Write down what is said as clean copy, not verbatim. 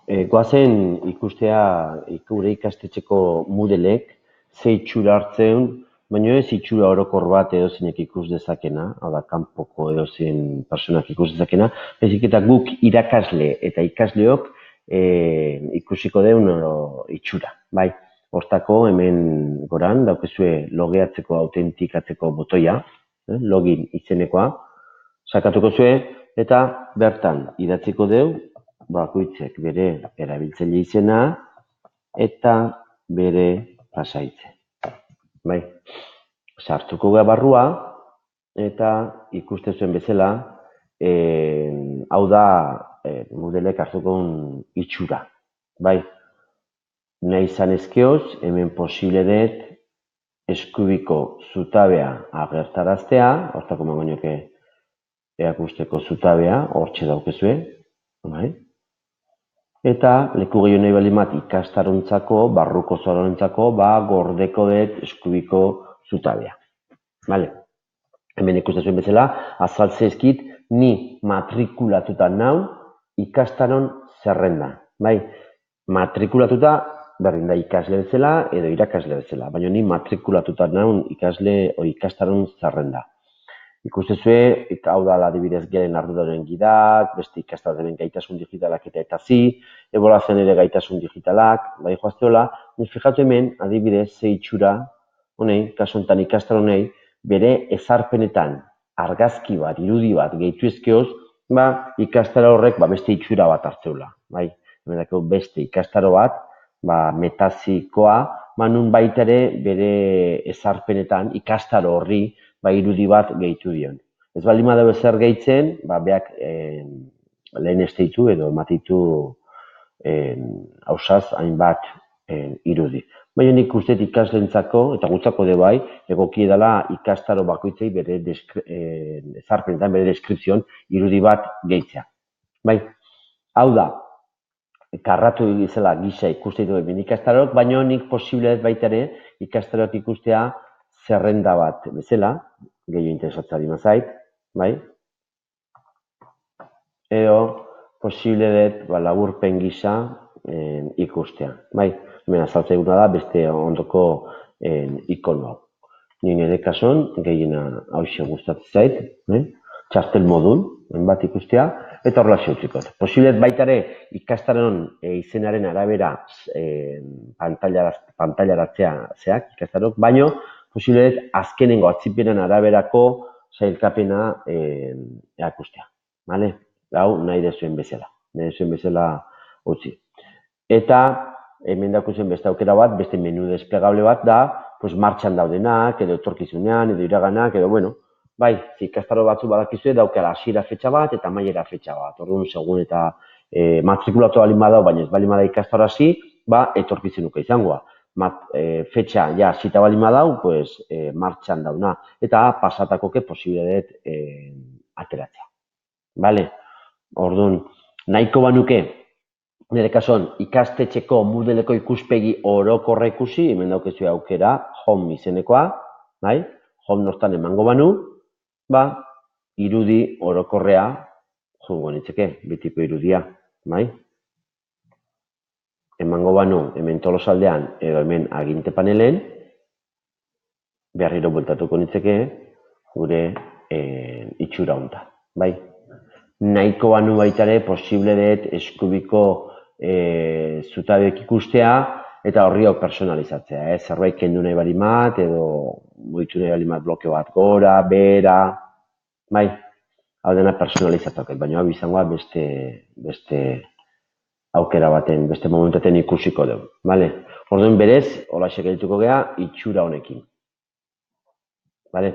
Goazen ikustea gure ikastetxeko Moodlek ze itxura hartzen, baina ez itxura orokor bat edozeinek ikus dezakena, hau da, kanpoko edozein personak ikus dezakena, baizik eta guk irakasle eta ikasleok ikusiko deun itxura, bai. Hortako hemen goran daukezue logeatzeko autentikatzeko botoia, login izenekoa, sakatuko zue eta bertan idatziko deu bakoitzek bere erabiltzaile izena eta bere pasaitze. Bai, sartuko gara barrua eta ikusten zuen bezala, hau da Moodlek hartuko itxura. Bai, nahi izan ezkeoz, hemen posible dut eskubiko zutabea agertaraztea, hortako mangoinoke erakusteko zutabea, hortxe daukezue, bai. Eta leku gehiago nahi balimat ikastarontzako, barruko zorontzako, gordeko dut eskubiko zutabea. Vale. Hemen ikusten zuen bezala, azaltze eskit, ni matrikulatuta nau ikastaron zerrenda. Bai, matrikulatuta berdin da ikasle bezala edo irakasle bezala, baina ni matrikulatuta nau ikastaron zerrenda. Ikusten zuen, hau da adibidez geren arduradoren gidak, beste ikastaroren gaitasun digitalak eta zi, ebolazioan ere gaitasun digitalak, bai joazteola, ni fijatu hemen adibidez ze itxura, honei, kasu honetan ikastaro honei, bere ezarpenetan argazki bat, irudi bat gehitu ezkeoz, ikastaro horrek beste itxura bat hartzeula, bai, beste ikastaro bat, metazikoa, nun baita ere bere ezarpenetan ikastaro horri irudi bat gehitu dion. Ez baldin badago ezer gehitzen, beak lehen esteitu edo ematitu hausaz hainbat irudi. Baina nik uste ikaslentzako eta gutzako de bai, egoki edala ikastaro bakoitzei bere ezarpenetan, bere deskripzion irudi bat gehitzea. Bai, hau da, karratu izela gisa ikuste ditu hemen ikastarok, baina nik posible baita ere ikastarok ikustea zerrenda bat bezala, gehiago interesatzari mazait, bai? Edo, posible dut laburpen gisa ikustea, bai? Hemen azaltzaiguna da beste ondoko ikono hau. Nire kason, gehiena hauxe gustatzen zait, txartel modun, bat ikustea, eta horrela xeutzikot. Posible baita ere ikastaron izenaren arabera pantailaratzea zeak ikastarok, baino posible azkenengo atzipenen araberako sailkapena erakustea. Hau nahi dezuen bezala. Nahi dezuen bezala utzi. Eta hemen dakuzen beste aukera bat, beste menu desplegable bat da, martxan daudenak, edo etorkizunean, edo iraganak, edo bueno, bai, ikastaro batzu badakizue daukela hasiera fetxa bat eta amaiera fetxa bat. Orduan, segun eta matrikulatu balin badau, baina ez balin bada ikastaro hasi, etorkizunuka izangoa. Fetxa ja hasita balin badau, martxan dauna. Eta pasatakoke posible dut ateratzea. Bale? Orduan, nahiko banuke, nire kasuan, ikastetxeko Moodleko ikuspegi orokorra ikusi, hemen daukezue aukera, home izenekoa, bai? Home nortan emango banu, irudi orokorrea, jungo nitzeke, bitiko irudia, bai? Emango banu, hemen tolosaldean, edo hemen aginte panelen, berriro bueltatuko nitzeke, gure itxura honta, bai? Nahiko banu baitare, posible dut eskubiko zutabeek ikustea, eta horri hau personalizatzea, zerbait kendu nahi balimat, edo mugitu nahi balimat bloke bat gora, bera, bai? Hau dena personalizatuak, baina hau izangoa beste aukera baten, beste momentaten ikusiko dugu, bale? Orduan berez, hola sekelituko geha, itxura honekin. Bale?